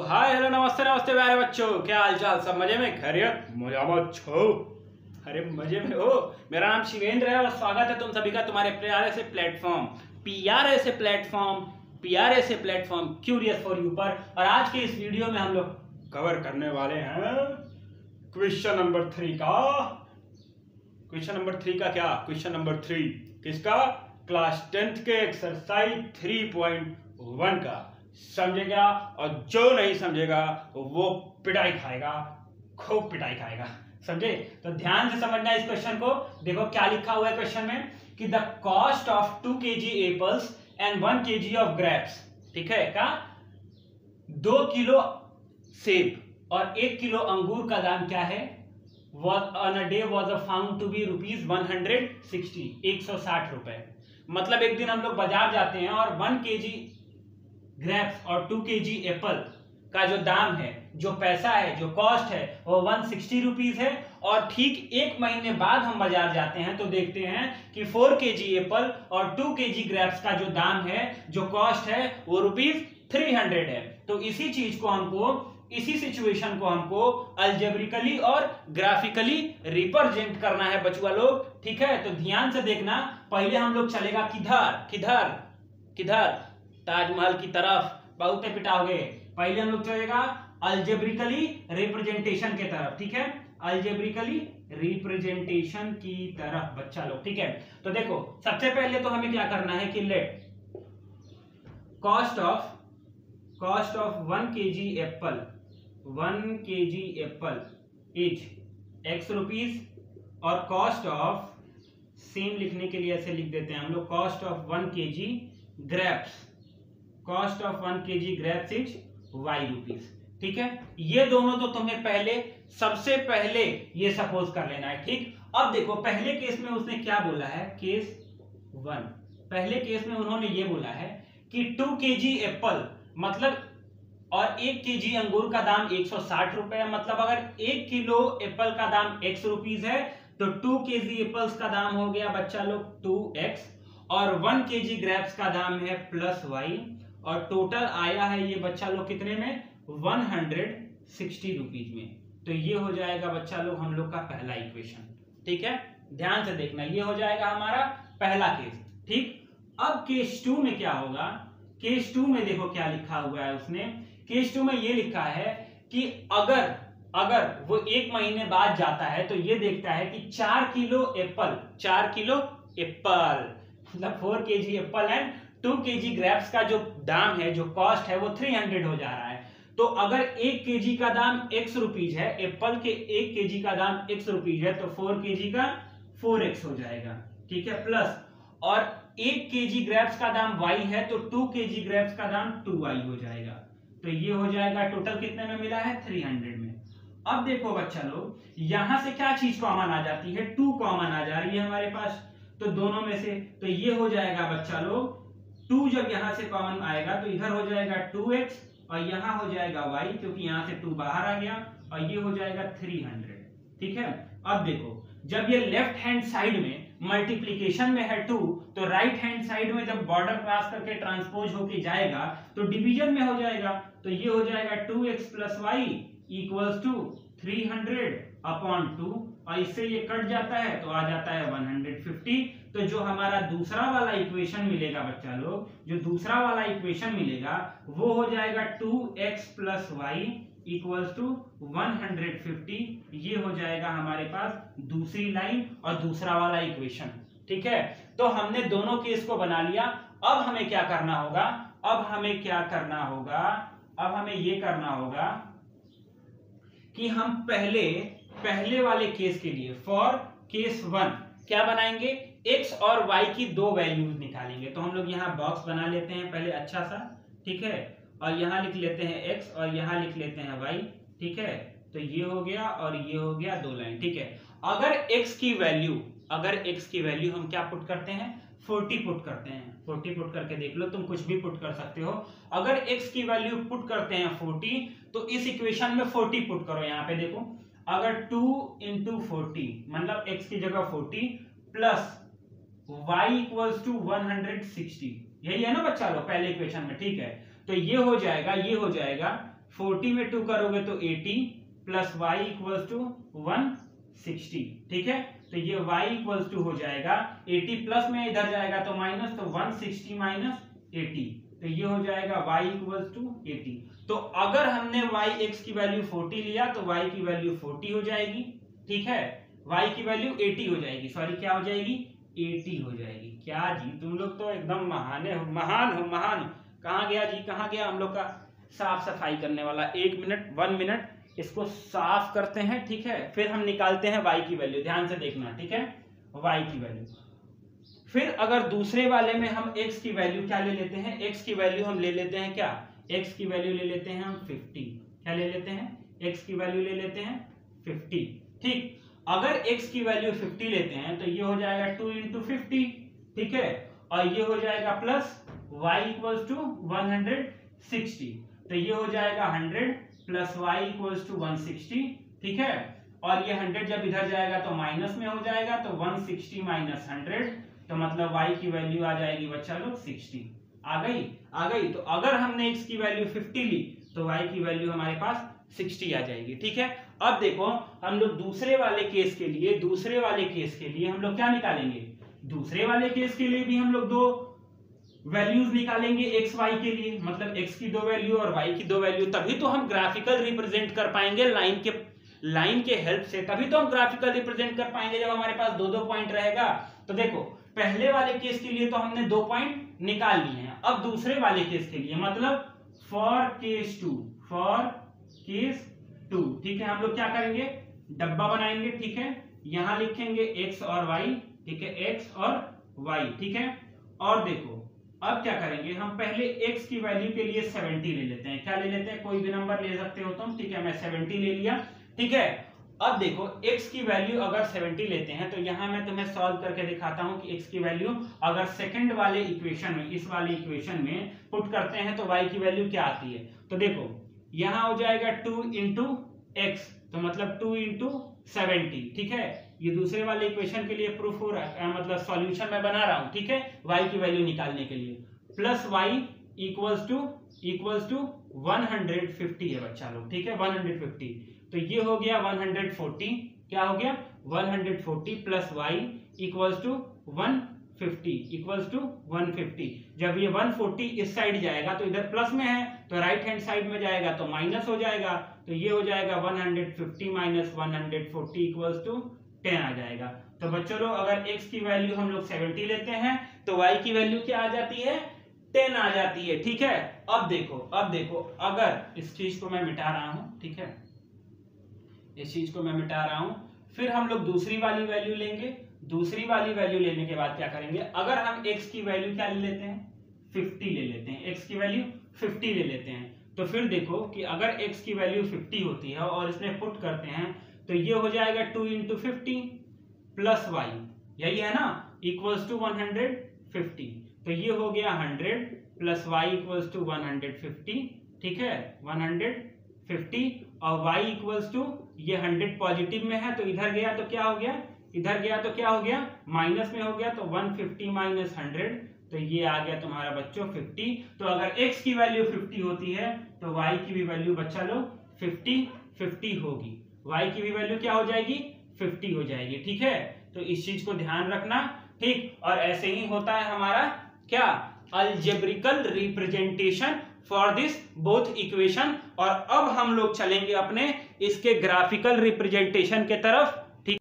Hi hello नमस्ते नमस्ते प्यारे बच्चों, क्या हाल चाल? सब मजे में? खैरियत? मजामत छो? अरे मजे में हो? मेरा नाम शिवेंद्र है और स्वागत है तुम सभी का तुम्हारे प्यारे से प्लेटफॉर्म प्यारे से प्लेटफॉर्म क्यूरियस फॉर यू पर। और आज के इस वीडियो में हम लोग कवर करने वाले हैं क्वेश्चन नंबर 3 का। क्वेश्चन नंबर 3 का क्या? क्वेश्चन नंबर 3 किसका? क्लास 10th के एक्सरसाइज 3.1 का। समझेगा? और जो नहीं समझेगा वो पिटाई खाएगा, खूब पिटाई खाएगा। समझे? तो ध्यान से समझना इस क्वेश्चन को। देखो क्या लिखा हुआ है क्वेश्चन में कि the cost of 2 kg apples and 1 kg of grapes. ठीक है का 2 किलो सेब और 1 किलो अंगूर का दाम क्या है? was on a day was found to be rupees 160 160 रुपए। मतलब एक दिन हम लोग बाजार जाते हैं और 1 kg ग्रेप्स और 2 kg एप्पल का जो दाम है, जो पैसा है, जो कॉस्ट है वो 160 रुपीज है। और ठीक एक महीने बाद हम बाजार जाते हैं तो देखते हैं कि 4 kg एप्पल और 2 kg ग्रेप्स का जो दाम है, जो कॉस्ट है वो रुपीज 300 है। तो इसी चीज को हमको, इसी सिचुएशन को हमको अल्जेब्रिकली और ग्राफिकली रिप्रेजेंट करना है बचुआ लोग। ठीक है, तो ध्यान से देखना। पहले हम लोग चलेगा किधर किधर किधर? ताजमहल की तरफ। बहुत पिटाओगे। पहले हम लोग चलेगा अल्जेब्रिकली रिप्रेजेंटेशन के तरफ। ठीक है, अल्जेब्रिकली रिप्रेजेंटेशन की तरफ बच्चा लोग। ठीक है, तो देखो सबसे पहले तो हमें क्या करना है कि let cost of 1 kg Apple 1 kg Apple is x rupees और कॉस्ट ऑफ, सेम लिखने के लिए ऐसे लिख देते हैं हम लोग, cost of 1 kg grapes, cost of 1 kg grapes is y rupees. ठीक है, ये दोनों तो तुम्हें पहले, सबसे पहले ये सपोज कर लेना है। ठीक, अब देखो पहले केस में उसने क्या बोला है, केस 1, पहले केस में उन्होंने ये बोला है कि 2 kg एप्पल मतलब और 1 kg अंगूर का दाम 160 रुपए है। मतलब अगर 1 किलो एप्पल का दाम x रुपीज है तो 2 kg एप्पल्स का दाम हो गया बच्चा लोग 2x और 1 kg ग्रेप्स का दाम है +y और टोटल आया है ये बच्चा लोग कितने में? 160 रुपीज में। तो ये हो जाएगा बच्चा लोग हम लोग का पहला इक्वेशन। ठीक है, ध्यान से देखना, ये हो जाएगा हमारा पहला केस। ठीक, अब केस 2 में क्या होगा? केस 2 में देखो क्या लिखा हुआ है उसने। केस 2 में ये लिखा है कि अगर वो एक महीने बाद जाता है तो ये देखता है कि 4 किलो एप्पल मतलब 4 kg Apple and 2 kg grapes का जो दाम है, जो कॉस्ट है वो 300 हो जा रहा है। तो अगर 1 kg का दाम x रुपीज है, एप्पल के 1 kg का दाम x रुपीज है तो 4 kg का 4x हो जाएगा। ठीक है, प्लस और 1 kg ग्रेप्स का दाम y है तो 2 kg ग्रेप्स का दाम 2y हो जाएगा। तो ये हो जाएगा टोटल कितने में मिला है? 300 में। अब देखो बच्चा लोग, यहां से क्या चीज कॉमन आ जाती है? 2 कॉमन आ जा रही है हमारे पास, तो दोनों में से तो ये हो जाएगा बच्चा लोग 2 जब यहां से कॉमन आएगा तो इधर हो जाएगा 2x और यहां हो जाएगा y, क्योंकि यहां से 2 बाहर आ गया और ये हो जाएगा 300। ठीक है, अब देखो जब ये लेफ्ट हैंड साइड में मल्टीप्लीकेशन में है 2 तो राइट हैंड साइड में जब बॉर्डर क्रॉस करके ट्रांसपोज होके जाएगा तो डिवीजन में हो जाएगा। तो ये हो जाएगा 2x + y equals to 300 upon 2 और इससे ये कट जाता है तो आ जाता है 150। तो जो हमारा दूसरा वाला इक्वेशन मिलेगा बच्चा लोग, जो दूसरा वाला इक्वेशन मिलेगा वो हो जाएगा 2x + y इक्वल्स टू 150। ये हो जाएगा हमारे पास दूसरी लाइन और दूसरा वाला इक्वेशन। ठीक है, तो हमने दोनों केस को बना लिया। अब हमें क्या करना होगा? अब हमें ये करना होगा कि हम पहले वाले केस के लिए फॉर केस 1 क्या बनाएंगे? x और y की 2 वैल्यूज निकालेंगे। तो हम लोग यहाँ बॉक्स बना लेते हैं पहले अच्छा सा। ठीक है, और यहाँ लिख लेते हैं x और यहाँ लिख लेते हैं y। ठीक है, तो ये हो गया और ये हो गया 2 लाइन। ठीक है, अगर x की वैल्यू हम क्या पुट करते हैं? 40 पुट करते हैं। 40 पुट करके देख लो, तुम कुछ भी पुट कर सकते हो। अगर x की वैल्यू पुट करते हैं 40 तो इस इक्वेशन में 40 पुट करो। यहाँ पे देखो, अगर 2 × 40 मतलब x की जगह 40 प्लस y इक्वल्स टू 160, यही है ना बच्चा लोग पहले इक्वेशन में। ठीक है, तो ये हो जाएगा 40 में 2 करोगे तो 80 प्लस वाई इक्वल्स टू 160। ठीक है, तो ये y इक्वल्स टू हो जाएगा 80 प्लस में इधर जाएगा तो माइनस, तो 160 माइनस 80, तो ये हो जाएगा y इक्वल्स टू 80। तो अगर हमने x की वैल्यू 40 लिया तो y की वैल्यू 40 हो जाएगी। ठीक है, y की वैल्यू 80 हो जाएगी, सॉरी क्या हो जाएगी, 80 हो जाएगी। क्या जी तुम लोग तो एकदम महान हो, महान। कहाँ गया जी, कहाँ गया हम लोग का साफ सफाई करने वाला। 1 मिनट इसको साफ करते हैं। ठीक है, फिर हम निकालते हैं y की वैल्यू, ध्यान से देखना। ठीक है, y की वैल्यू। फिर अगर दूसरे वाले में हम x की वैल्यू क्या ले लेते हैं, x की वैल्यू हम ले लेते हैं क्या, x की वैल्यू ले लेते हैं हम 50। क्या ले लेते हैं, x की वैल्यू ले लेते हैं 50। ठीक, अगर x की वैल्यू 50 लेते हैं तो ये हो जाएगा 2 into 50। ठीक है, और ये हो जाएगा प्लस y इक्वल्स टू 160, तो ये हो जाएगा 100 प्लस y इक्वल्स टू 160। ठीक है, और ये 100 जब इधर जाएगा तो माइनस में हो जाएगा, तो 160 माइनस 100, तो मतलब y की वैल्यू आ जाएगी बच्चा लोग 60। आ गई। तो अगर हमने x की वैल्यू 50 ली तो y की वैल्यू हमारे पास 60 आ जाएगी। ठीक है, अब देखो हम लोग दूसरे वाले केस के लिए हम लोग क्या निकालेंगे, दूसरे वाले केस के लिए भी हम लोग दो वैल्यूज निकालेंगे x y के लिए, मतलब x की दो वैल्यू और y की दो वैल्यू, तभी तो हम ग्राफिकल रिप्रेजेंट कर पाएंगे लाइन के हेल्प से, तभी तो हम ग्राफिकल रिप्रेजेंट कर पाएंगे जब हमारे पास दो पॉइंट रहेगा। तो देखो पहले वाले केस के लिए तो हमने 2 पॉइंट निकाल लिए हैं, अब दूसरे वाले केस के लिए मतलब फॉर केस 2, ठीक है, हम लोग क्या करेंगे, डब्बा बनाएंगे। ठीक है, यहां लिखेंगे x और y। ठीक है, x और y। ठीक है, और देखो अब क्या करेंगे, हम पहले x की वैल्यू के लिए 70 ले लेते हैं। क्या ले लेते हैं, कोई भी नंबर ले सकते हो तुम। ठीक है, मैं 70 ले लिया। ठीक है, अब देखो x की वैल्यू अगर 70 लेते हैं तो यहां मैं तुम्हें सॉल्व करके दिखाता हूं कि x की वैल्यू अगर सेकंड वाले इक्वेशन में, इस वाले इक्वेशन में पुट करते हैं तो y की वैल्यू क्या आती है। तो देखो यहां हो जाएगा 2 into x, तो मतलब 2 into 70। ठीक है, ये दूसरे वाले इक्वेशन के लिए प्रूफ हो रहा है, मतलब सॉल्यूशन मैं बना रहा हूं। ठीक है, y की वैल्यू निकालने के लिए, प्लस y इक्वल्स टू 150 है बच्चा लोग। ठीक है, 150, तो ये हो गया 140। क्या हो गया, 140 प्लस y इक्वल्स टू 150 जब ये 140 इस साइड जाएगा तो इधर प्लस में है, तो राइट हैंड साइड में जाएगा तो माइनस हो जाएगा, तो ये हो जाएगा 150 माइनस 140 इक्वल्स टू 10 आ जाएगा। तो बच्चों लोग अगर x की वैल्यू हम लोग 70 लेते हैं तो y की वैल्यू क्या आ जाती है, 10 आ जाती है। ठीक है, अब देखो अगर इस चीज को मैं मिटा रहा हूं, ठीक है, इस चीज को मैं मिटा रहा हूं, फिर हम लोग दूसरी वाली वैल्यू लेंगे। दूसरी वाली वैल्यू लेने के बाद क्या करेंगे, अगर हम x की वैल्यू क्या ले लेते हैं, 50 ले लेते हैं, x की वैल्यू 50 ले लेते हैं, तो फिर देखो कि अगर x की वैल्यू 50 होती है और इसमें पुट करते हैं तो ये हो जाएगा 2 into 50 प्लस y, यही है ना, इक्वल्स टू 150, तो ये हो गया 100 प्लस y इक्वल्स टू 150। ठीक है, 150 और y इक्वल्स टू, ये 100 पॉजिटिव में है तो इधर गया तो क्या हो गया, इधर गया तो क्या हो गया, माइनस में हो गया, तो 150 माइनस 100, तो ये आ गया तुम्हारा बच्चों 50। तो अगर x की वैल्यू 50 होती है तो y की भी वैल्यू बच्चा लो 50 होगी, y की भी वैल्यू क्या हो जाएगी, 50 हो जाएगी। ठीक है, तो इस चीज को ध्यान रखना। ठीक, और ऐसे ही होता है हमारा क्या, algebraical representation for this both equation. और अब हम लोग चलेंगे अपने इसके ग्राफिकल रिप्रेजेंटेशन के तरफ। ठीक,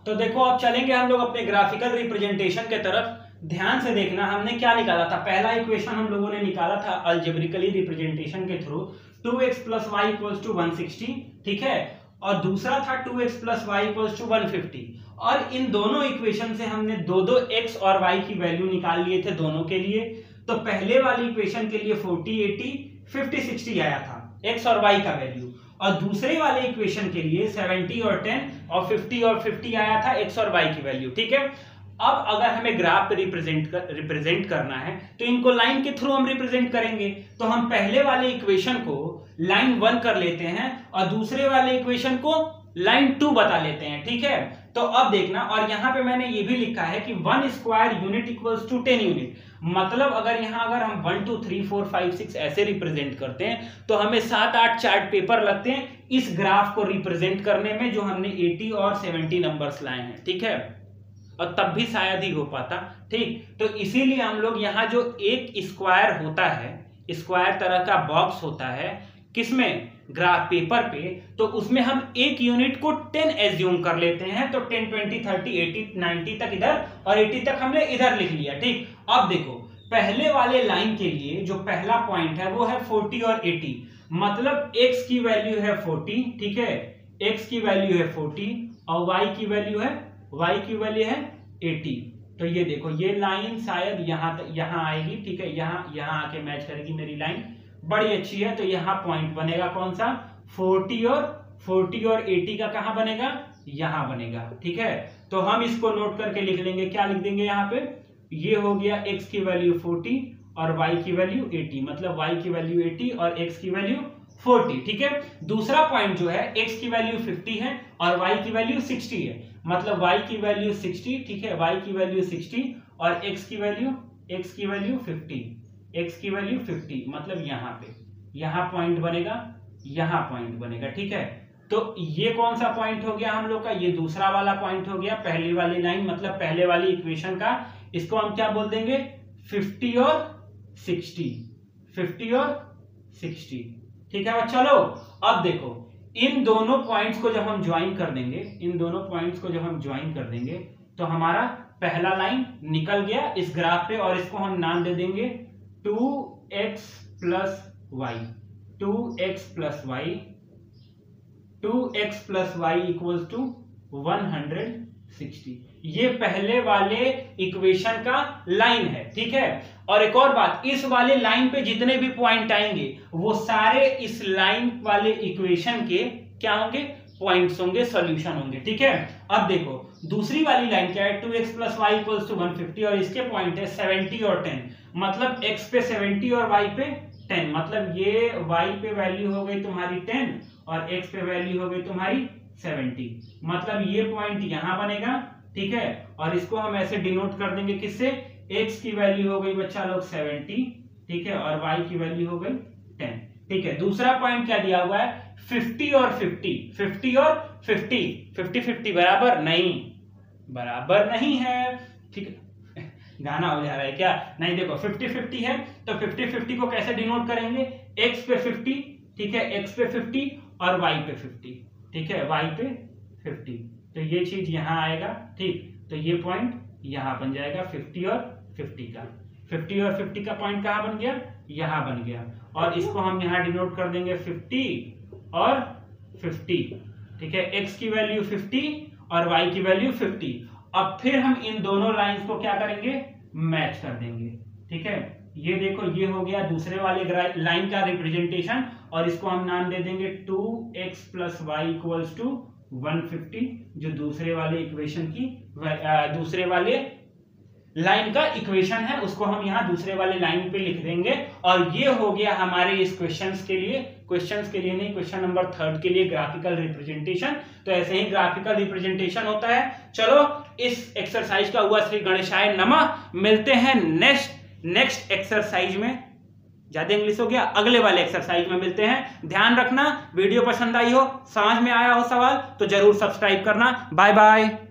तो देखो अब चलेंगे हम लोग अपने ग्राफिकल रिप्रेजेंटेशन के तरफ। ध्यान से देखना, हमने क्या निकाला था, पहला इक्वेशन हम लोगों ने निकाला था अलजेब्रिकली रिप्रेजेंटेशन के through 2x plus Y equals to 160। ठीक है, और दूसरा था 2x plus Y equals to 150, और इन दोनों इक्वेशन से हमने दो x और y की वैल्यू निकाल लिए थे दोनों के लिए। तो पहले वाली इक्वेशन के लिए 40 80 50 60 आया था x और y का वैल्यू, और दूसरे वाले इक्वेशन के लिए 70 और 10 और 50 और 50 आया था x और y की वैल्यू। ठीक है, अब अगर हमें ग्राफ पे रिप्रेजेंट करना है तो इनको लाइन के थ्रू हम रिप्रेजेंट करेंगे। तो हम पहले वाले इक्वेशन को लाइन 1 कर लेते हैं और दूसरे वाले इक्वेशन को लाइन 2 बता लेते हैं। ठीक है, तो अब देखना, और यहां पे मैंने ये भी लिखा है कि 1 square unit equals to 10 unit. मतलब अगर हम 1 2 3 4 5 6 ऐसे रिप्रेजेंट करते हैं तो हमें 7-8 चार्ट पेपर लगते हैं इस ग्राफ को रिप्रेजेंट करने में, जो हमने 80 और 70 नंबर्स लाए हैं, ठीक है, और तब भी शायद ही हो पाता, ठीक। तो इसीलिए हम लोग यहाँ जो एक स्क्वायर होता है, स्क्वायर तरह का बॉक्स होता है, किसमें, ग्राफ पेपर पे, तो उसमें हम एक यूनिट को 10 एज्यूम कर लेते हैं। तो 10 20 30 80 90 तक इधर और 80 तक हमने इधर लिख लिया, ठीक। अब देखो पहले वाले लाइन के लिए जो पहला पॉइंट है वो है 40 और 80, मतलब x की वैल्यू है 40, ठीक है, x की वैल्यू है 40 और y की वैल्यू है 80। तो ये देखो ये लाइन शायद यहाँ आएगी, ठीक है, यहाँ आके मैच करेगी मेरी लाइन, बड़ी अच्छी है। तो यहाँ पॉइंट बनेगा कौन सा, 40 और 80 का कहाँ बनेगा, यहाँ बनेगा, ठीक है। तो हम इसको नोट करके लिख लेंगे, क्या लिख देंगे यहाँ पे, ये हो गया x की वैल्यू 40 और y की वैल्यू 80, मतलब y की वैल्यू 80 और x की वैल्यू 40, ठीक है। दूसरा पॉइंट जो है x की वैल्यू 50 है और y की वैल्यू 60 है, मतलब y की वैल्यू 60, ठीक है, y की वैल्यू 60 और x की वैल्यू 50, मतलब यहाँ पॉइंट बनेगा, यहाँ पॉइंट बनेगा, ठीक है। तो ये कौन सा पॉइंट हो गया हम लोग का, ये दूसरा वाला पॉइंट हो गया, पहली वाली लाइन, मतलब पहले वाली इक्वेशन का, इसको हम क्या बोल देंगे, 50 और 60, ठीक है। चलो अब देखो इन दोनों पॉइंट्स को जब हम ज्वाइन कर देंगे, तो हमारा पहला लाइन निकल गया इस ग्राफ पे, और इसको हम नाम दे देंगे 2x plus y equals to 160। ये पहले वाले इक्वेशन का लाइन है, ठीक है। और एक और बात, इस वाले लाइन पे जितने भी पॉइंट आएंगे वो सारे इस लाइन वाले इक्वेशन के क्या होंगे, पॉइंट्स होंगे, सॉल्यूशन होंगे, ठीक है। अब देखो दूसरी वाली लाइन क्या है, 2x plus Y equals to 150 और इसके पॉइंट है 70 और 10, मतलब x पे 70 और y पे 10, मतलब ये y पे वैल्यू हो गई तुम्हारी 10 और x पे वैल्यू हो गई तुम्हारी 70, मतलब ये पॉइंट यहां बनेगा, ठीक है। और इसको हम ऐसे डिनोट कर देंगे किससे, x की वैल्यू हो गई बच्चा लोग 70, ठीक है, और y की वैल्यू हो गई 10, ठीक है। दूसरा पॉइंट क्या दिया हुआ है, 50 और 50 बराबर नहीं है, ठीक है। गाना हो जा रहा है क्या, नहीं, देखो 50-50 है, तो 50-50 को कैसे डिनोट करेंगे, x पे 50, ठीक है, x पे 50 और y पे 50, ठीक है, y पे 50, तो ये चीज यहाँ आएगा, ठीक। तो ये पॉइंट यहाँ बन जाएगा 50 और 50 का, 50 और 50 का पॉइंट कहाँ बन गया, यहाँ बन गया, और इसको हम यहाँ डिनोट कर देंगे 50 और 50, ठीक है, x की वैल्यू 50 और y की वैल्यू 50। अब फिर हम इन दोनों लाइंस को क्या करेंगे, मैच कर देंगे, ठीक है। ये देखो ये हो गया दूसरे वाले लाइन का रिप्रेजेंटेशन, और इसको हम नाम दे देंगे 2x plus Y equals to 150, जो दूसरे वाले इक्वेशन की दूसरे वाले लाइन का इक्वेशन है, उसको हम यहाँ दूसरे वाले लाइन पे लिख देंगे। और ये हो गया हमारे इस क्वेश्चन के लिए नहीं, क्वेश्चन नंबर 3 के लिए ग्राफिकल रिप्रेजेंटेशन। तो ऐसे ही ग्राफिकल रिप्रेजेंटेशन होता है। चलो इस एक्सरसाइज का हुआ श्री गणेशाय नमः। मिलते हैं नेक्स्ट एक्सरसाइज में। ज्यादा इंग्लिश हो गया, अगले वाले एक्सरसाइज में मिलते हैं। ध्यान रखना, वीडियो पसंद आई हो, समझ में आया हो सवाल तो जरूर सब्सक्राइब करना। Bye bye.